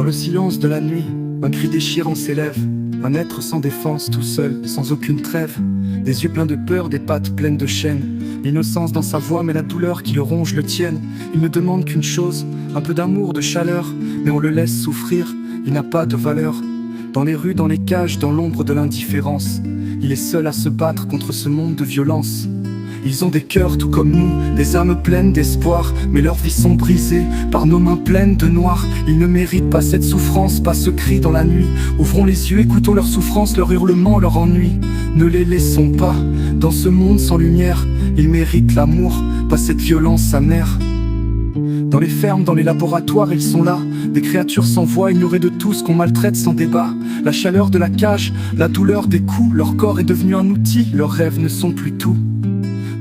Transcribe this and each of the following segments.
Dans le silence de la nuit, un cri déchirant s'élève. Un être sans défense, tout seul, sans aucune trêve. Des yeux pleins de peur, des pattes pleines de chaînes. L'innocence dans sa voix, mais la douleur qui le ronge le tienne. Il ne demande qu'une chose, un peu d'amour, de chaleur. Mais on le laisse souffrir, il n'a pas de valeur. Dans les rues, dans les cages, dans l'ombre de l'indifférence, il est seul à se battre contre ce monde de violence. Ils ont des cœurs tout comme nous, des âmes pleines d'espoir, mais leurs vies sont brisées par nos mains pleines de noir. Ils ne méritent pas cette souffrance, pas ce cri dans la nuit. Ouvrons les yeux, écoutons leur souffrance, leur hurlement, leur ennui. Ne les laissons pas dans ce monde sans lumière. Ils méritent l'amour, pas cette violence amère. Dans les fermes, dans les laboratoires, ils sont là. Des créatures sans voix, ignorées de tous, qu'on maltraite sans débat. La chaleur de la cage, la douleur des coups. Leur corps est devenu un outil, leurs rêves ne sont plus tout.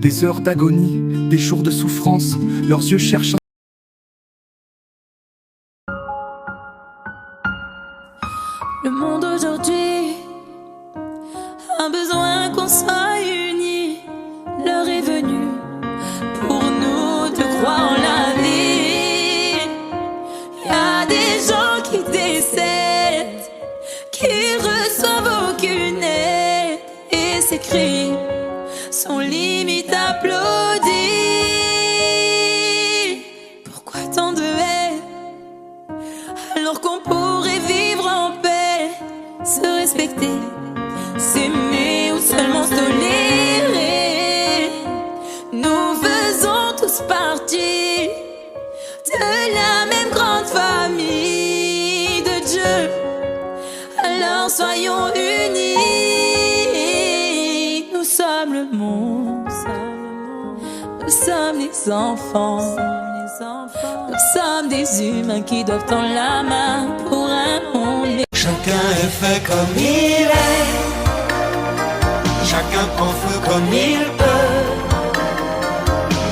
Des heures d'agonie, des jours de souffrance, leurs yeux cherchent Le monde aujourd'hui a besoin qu'on soit unis. L'heure est venue pour nous de croire en la vie. Y a des gens qui décèdent, qui reçoivent aucune aide, et ces cris sont limite applaudis. Pourquoi tant de haine alors qu'on pourrait vivre en paix, se respecter, s'aimer ou seulement se tolérer? Nous faisons tous partie de la même grande famille de Dieu. Alors soyons unis. Nous sommes le monde, nous sommes les enfants, nous sommes des humains qui doivent tendre la main pour un monde. Chacun est fait comme il est, chacun prend feu comme il peut.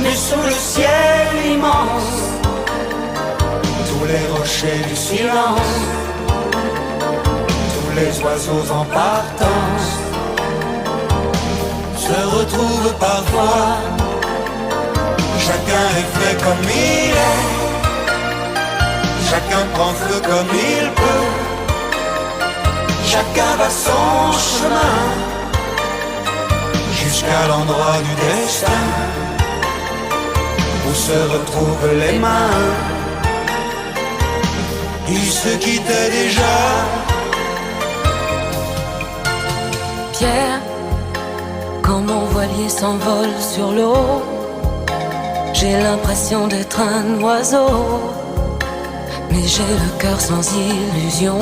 Mais sous le ciel immense, tous les rochers du silence, tous les oiseaux en partance se retrouvent parfois. Chacun est fait comme il est, chacun prend feu comme il peut. Chacun va son chemin jusqu'à l'endroit du destin où se retrouvent les mains. Ils se quittaient déjà. Pierre, quand mon voilier s'envole sur l'eau, j'ai l'impression d'être un oiseau, mais j'ai le cœur sans illusion.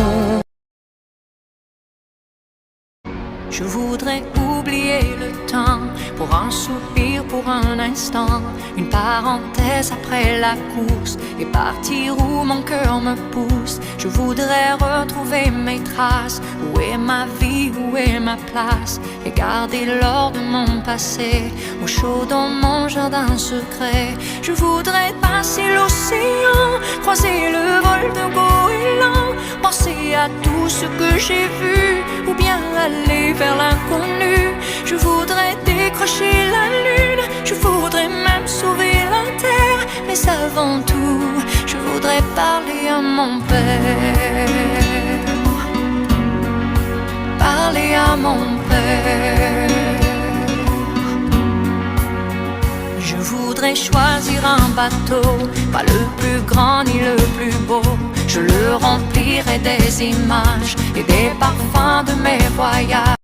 Je voudrais oublier le temps, pour un soupir, pour un instant, une parenthèse après la course, et partir où mon cœur me pousse. Je voudrais retrouver mes traces, où est ma vie, où est ma place, et garder l'or de mon passé, au chaud dans mon jardin secret. Je voudrais passer l'océan, croiser le vol de goéland, penser à tout ce que j'ai vu, ou bien aller vers l'inconnu. Je voudrais décrocher la lune, je voudrais même sauver la terre, mais avant tout, je voudrais parler à mon père, parler à mon père. Je voudrais choisir un bateau, pas le plus grand ni le plus beau. Je le remplirai des images et des parfums de mes voyages.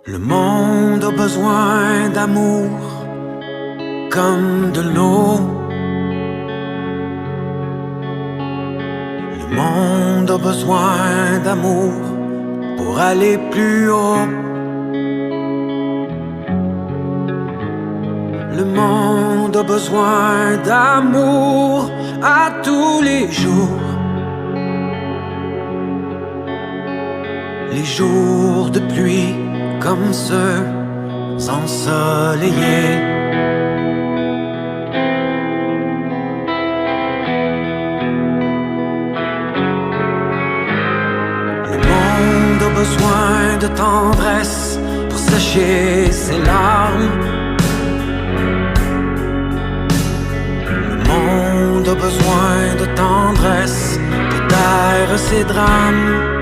Le monde a besoin d'amour comme de l'eau. Le monde a besoin d'amour pour aller plus haut. Le monde a besoin d'amour à tous les jours. Les jours de pluie comme ceux ensoleillés. Le monde a besoin de tendresse pour sécher ses larmes. Le monde a besoin de tendresse pour taire ses drames.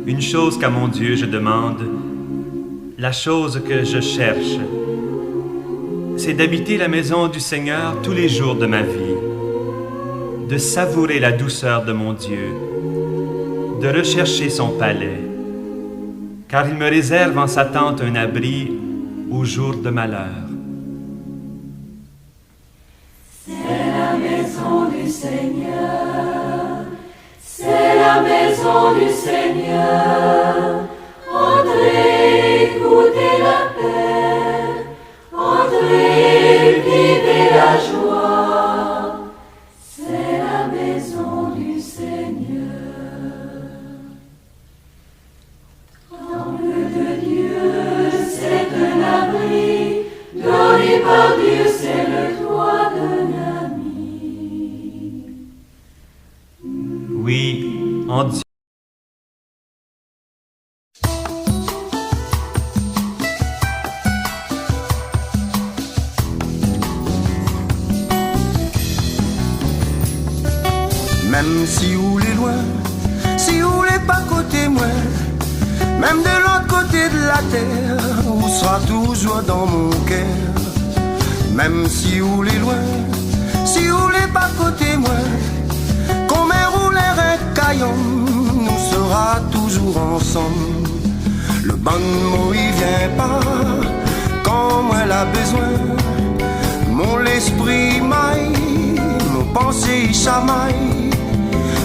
Une chose qu'à mon Dieu je demande, la chose que je cherche, c'est d'habiter la maison du Seigneur tous les jours de ma vie, de savourer la douceur de mon Dieu, de rechercher son palais, car il me réserve en sa tente un abri au jour de malheur. C'est la maison du Seigneur, c'est la maison du Seigneur. Entrez, goûtez la paix, entrez, vivez la joie. C'est la maison du Seigneur. Temple de Dieu, c'est un abri, donné par Dieu, c'est le toit d'un ami. Oui, en Dieu. Même si où les loin, si où les pas côté moi, même de l'autre côté de la terre, où sera toujours dans mon cœur. Même si où les loin, si où les pas côté moi, qu'on me rouler un caillon, nous sera toujours ensemble. Le bon mot il vient pas quand moi l'a besoin. Mon esprit maille, mon pensée il chamaille.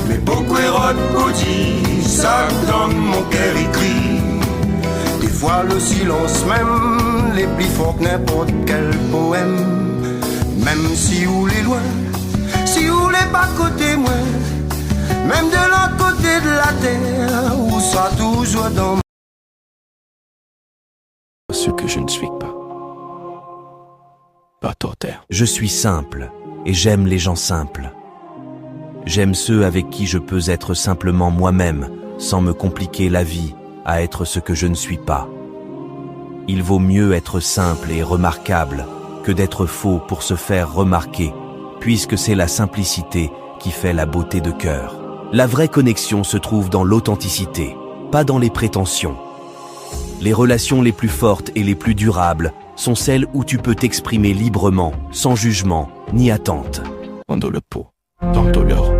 Mais beaucoup Hérode maudit, ça dans mon cœur écrit. Des fois le silence même, les plus fort que n'importe quel poème. Même si où les loin, si où les pas côté moi, même de l'autre côté de la terre, où sera toujours dans ce que je ne suis pas. Pas terre. Je suis simple et j'aime les gens simples. J'aime ceux avec qui je peux être simplement moi-même, sans me compliquer la vie à être ce que je ne suis pas. Il vaut mieux être simple et remarquable que d'être faux pour se faire remarquer, puisque c'est la simplicité qui fait la beauté de cœur. La vraie connexion se trouve dans l'authenticité, pas dans les prétentions. Les relations les plus fortes et les plus durables sont celles où tu peux t'exprimer librement, sans jugement ni attente. Dans le pot, dans l'or.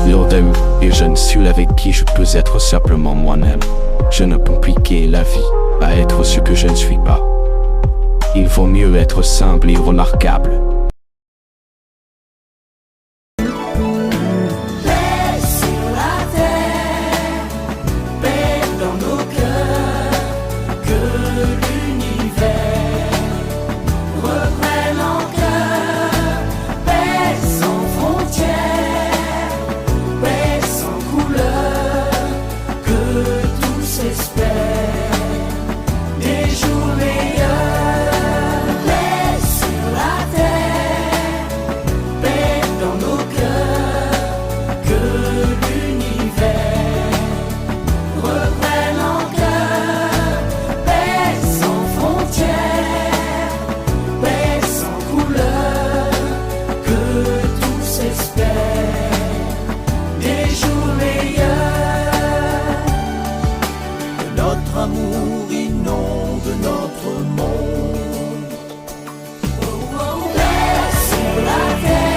L'ordem et je ne suis avec qui je peux être simplement moi-même. Je ne peux compliquer la vie à être ce que je ne suis pas. Il vaut mieux être simple et remarquable. amour inonde notre monde. Paix sur la terre.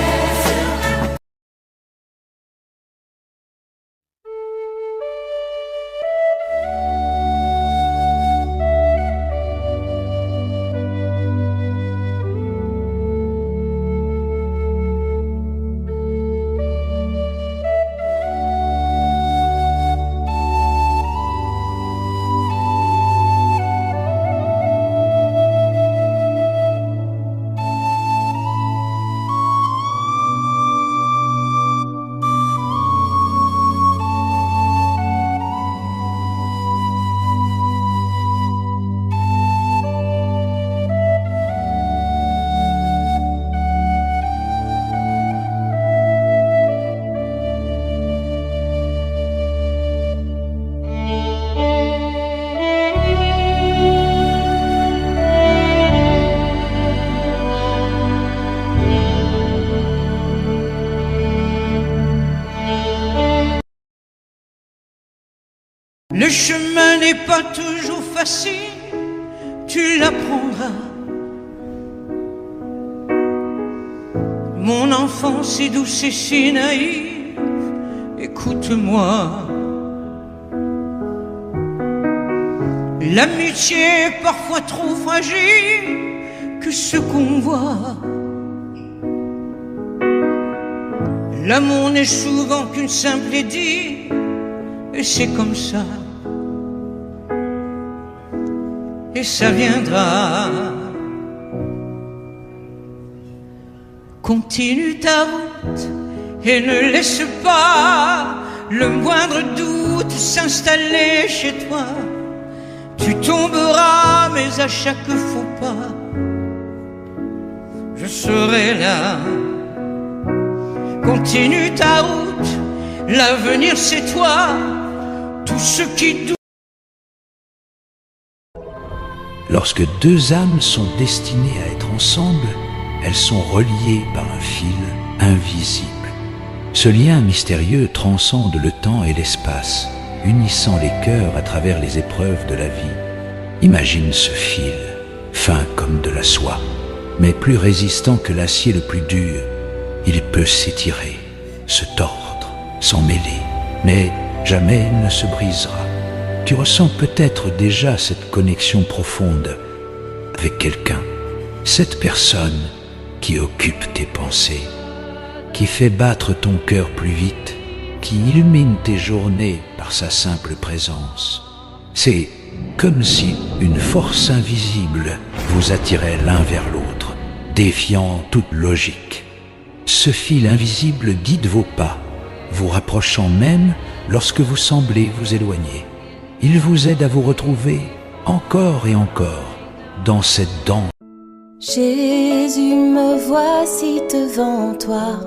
Le chemin n'est pas toujours facile, tu l'apprendras. Mon enfance est douce et si naïve, écoute-moi. L'amitié est parfois trop fragile que ce qu'on voit. L'amour n'est souvent qu'une simple idylle, et c'est comme ça. Et ça viendra. Continue ta route et ne laisse pas le moindre doute s'installer chez toi. Tu tomberas, mais à chaque faux pas, je serai là. Continue ta route, l'avenir c'est toi. Tout ce qui doute. Lorsque deux âmes sont destinées à être ensemble, elles sont reliées par un fil invisible. Ce lien mystérieux transcende le temps et l'espace, unissant les cœurs à travers les épreuves de la vie. Imagine ce fil, fin comme de la soie, mais plus résistant que l'acier le plus dur. Il peut s'étirer, se tordre, s'en mêler, mais jamais il ne se brisera. Tu ressens peut-être déjà cette connexion profonde avec quelqu'un, cette personne qui occupe tes pensées, qui fait battre ton cœur plus vite, qui illumine tes journées par sa simple présence. C'est comme si une force invisible vous attirait l'un vers l'autre, défiant toute logique. Ce fil invisible guide vos pas, vous rapprochant même lorsque vous semblez vous éloigner. Il vous aide à vous retrouver encore et encore dans cette danse. Jésus, me voici devant toi,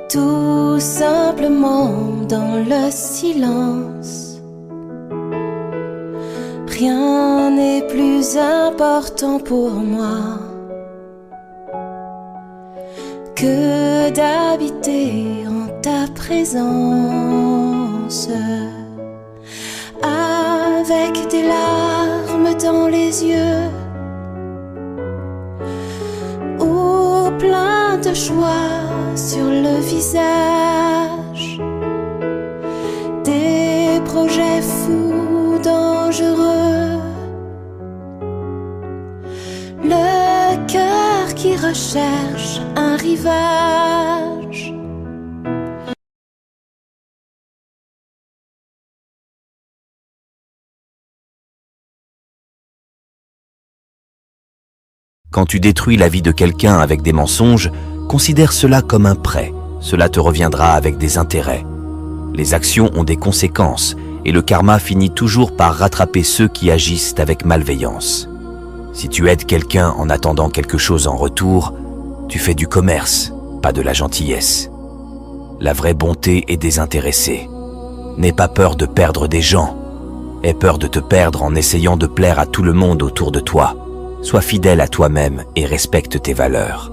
tout simplement dans le silence. Rien n'est plus important pour moi que d'habiter en ta présence, avec des larmes dans les yeux ou plein de joie sur le visage, des projets fous, dangereux, le cœur qui recherche un rivage. Quand tu détruis la vie de quelqu'un avec des mensonges, considère cela comme un prêt. Cela te reviendra avec des intérêts. Les actions ont des conséquences et le karma finit toujours par rattraper ceux qui agissent avec malveillance. Si tu aides quelqu'un en attendant quelque chose en retour, tu fais du commerce, pas de la gentillesse. La vraie bonté est désintéressée. N'aie pas peur de perdre des gens. Aie peur de te perdre en essayant de plaire à tout le monde autour de toi. Sois fidèle à toi-même et respecte tes valeurs.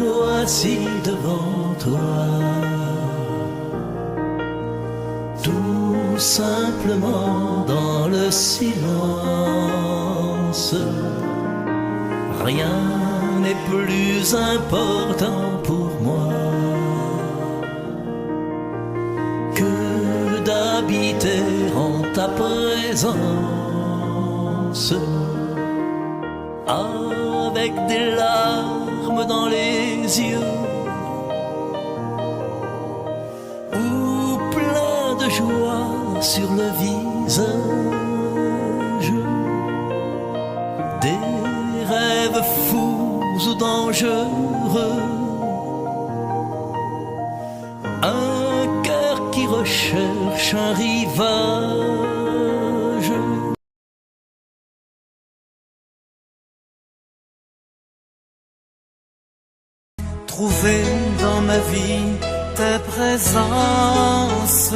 voici devant toi, tout simplement dans le silence. Rien n'est plus important pour moi que d'habiter en ta présence, avec des larmes dans les yeux ou plein de joie sur le visage, des rêves fous ou dangereux, un cœur qui recherche un rivage. Trouver dans ma vie ta présence,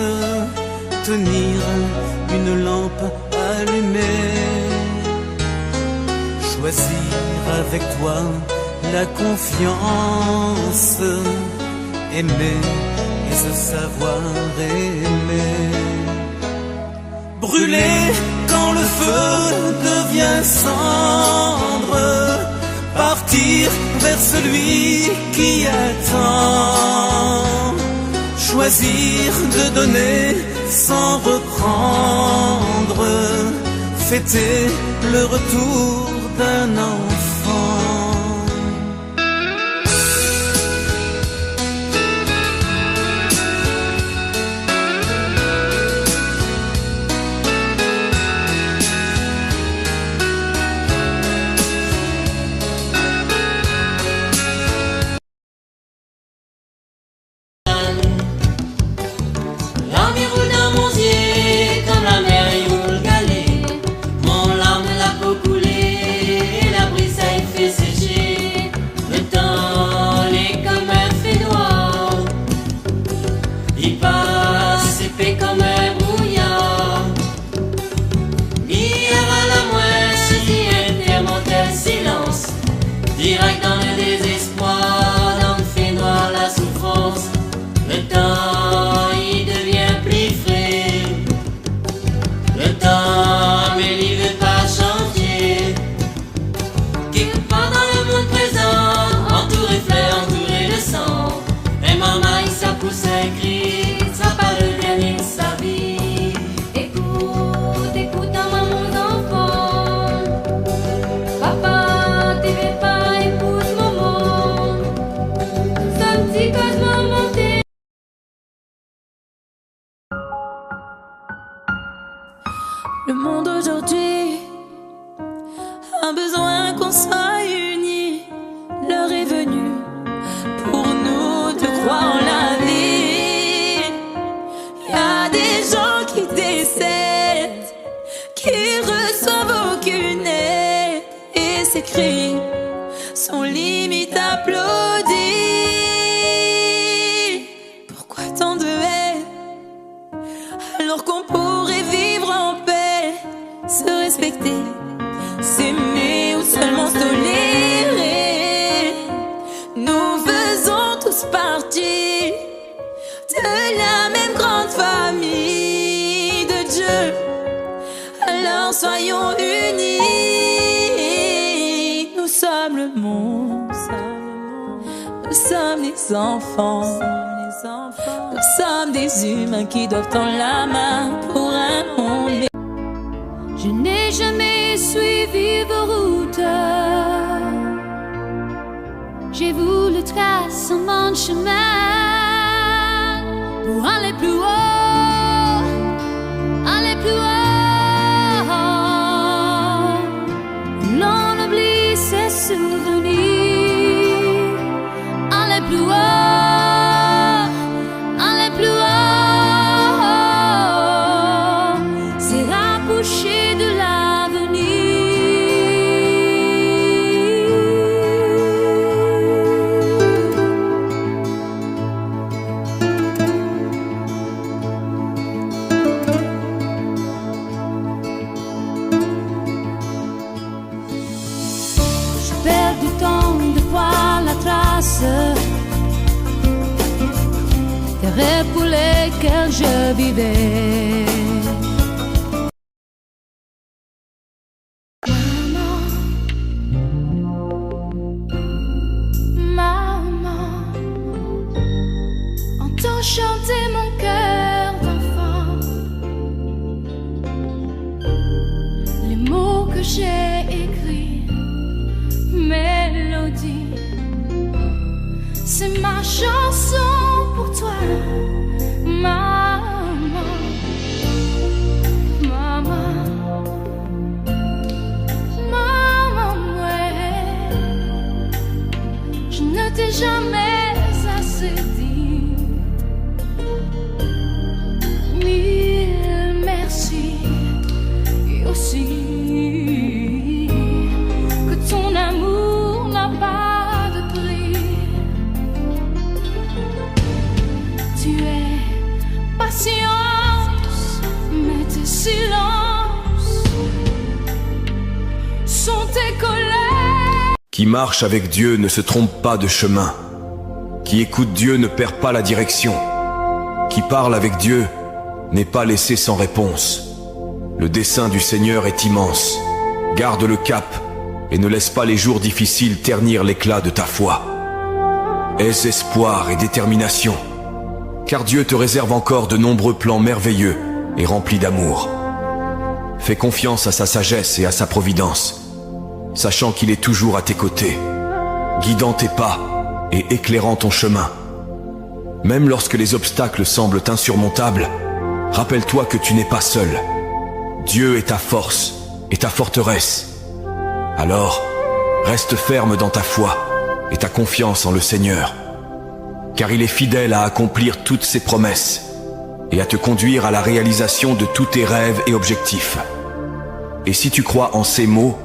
tenir une lampe allumée, choisir avec toi la confiance, aimer et se savoir aimer, brûler quand le feu devient cendre, partir vers celui qui attend, choisir de donner sans reprendre, fêter le retour d'un enfant. Direct dans le désespoir, dans le fait noir, la souffrance. Le temps, il devient plus frais. Le temps, mais il veut pas changer. Quelque part dans le monde présent, entouré de fleurs, entouré de sang. Et maman, il ça pousse un cri, ça sera pas le dernier de sa vie. Écoute, écoute, maman, mon enfant. Papa, t'aimais pas. Le monde aujourd'hui a besoin qu'on soit unis. L'heure est venue pour nous de croire en la vie. Y a des gens qui décèdent, qui reçoivent aucune aide, et ces cris sont limite applaudis. Pourquoi tant de haine alors qu'on pourrait vivre en paix, se respecter, s'aimer ou seulement se tolérer? Nous faisons tous partie de la même grande famille de Dieu. Alors soyons unis. Nous sommes le monde, nous sommes les enfants. Nous sommes des humains qui doivent tendre la main pour un monde. Je n'ai jamais suivi vos routes. J'ai voulu tracer mon chemin pour aller plus haut, aller plus haut. L'on oublie ses souvenirs, aller plus haut. projets pour lesquels je vivais. Chanter mon cœur d'enfant, les mots que j'ai écrits, mélodie, c'est ma chanson pour toi, maman, maman, maman, ouais, je ne t'ai jamais assez dit. Mille merci, et aussi que ton amour n'a pas de prix. Tu es patience, mais tes silences sont tes colères. Qui marche avec Dieu ne se trompe pas de chemin. Qui écoute Dieu ne perd pas la direction. Qui parle avec Dieu n'est pas laissé sans réponse. Le dessein du Seigneur est immense. Garde le cap et ne laisse pas les jours difficiles ternir l'éclat de ta foi. Aie espoir et détermination, car Dieu te réserve encore de nombreux plans merveilleux et remplis d'amour. Fais confiance à sa sagesse et à sa providence, sachant qu'il est toujours à tes côtés, guidant tes pas et éclairant ton chemin. Même lorsque les obstacles semblent insurmontables, rappelle-toi que tu n'es pas seul. Dieu est ta force et ta forteresse. Alors, reste ferme dans ta foi et ta confiance en le Seigneur, car il est fidèle à accomplir toutes ses promesses et à te conduire à la réalisation de tous tes rêves et objectifs. Et si tu crois en ces mots,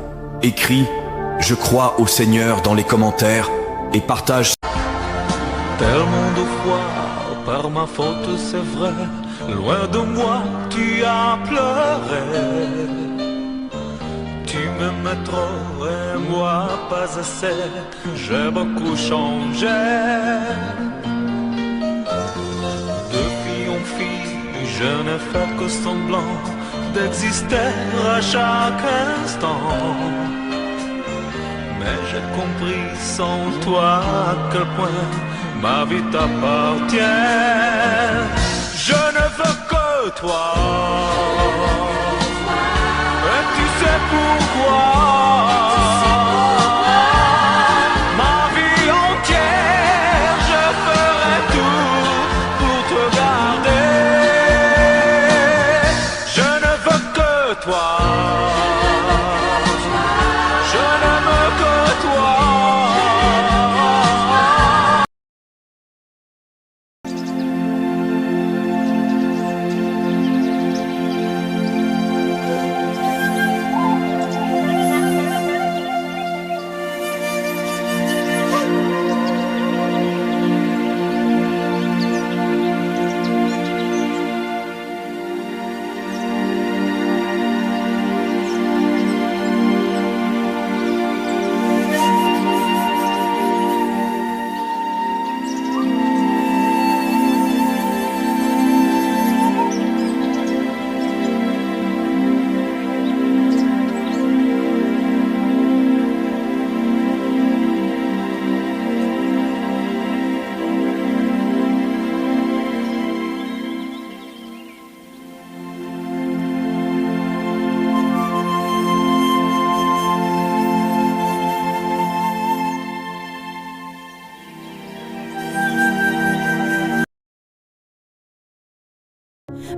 écris « Je crois au Seigneur » dans les commentaires et partage. Tellement de fois, par ma faute c'est vrai, loin de moi tu as pleuré. Tu m'aimes trop et moi pas assez, j'ai beaucoup changé. De fille en fille, je ne fais que semblant d'exister à chaque instant. Mais j'ai compris sans toi à quel point ma vie t'appartient. Je ne veux que toi. Et tu sais pourquoi. Ma vie entière, je ferai tout pour te garder. Je ne veux que toi. Je n'aime que toi.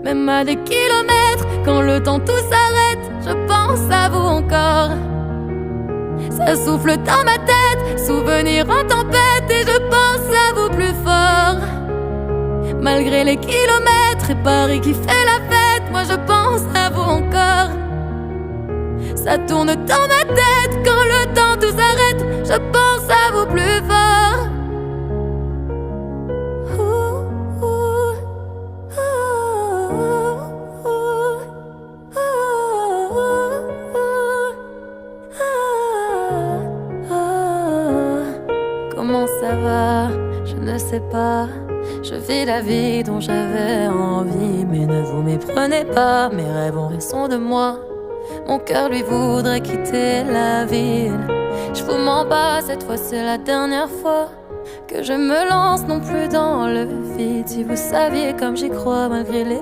Même à des kilomètres, quand le temps tout s'arrête, je pense à vous encore. Ça souffle dans ma tête, souvenir en tempête, et je pense à vous plus fort. Malgré les kilomètres et Paris qui fait la fête, moi je pense à vous encore. Ça tourne dans ma tête, quand le temps tout s'arrête, je pense à vous plus fort. Comment ça va? Je ne sais pas. Je vis la vie dont j'avais envie. Mais ne vous méprenez pas, mes rêves ont raison de moi. Mon cœur lui voudrait quitter la ville. Je vous mens pas, cette fois c'est la dernière fois que je me lance non plus dans le vide. Si vous saviez comme j'y crois malgré les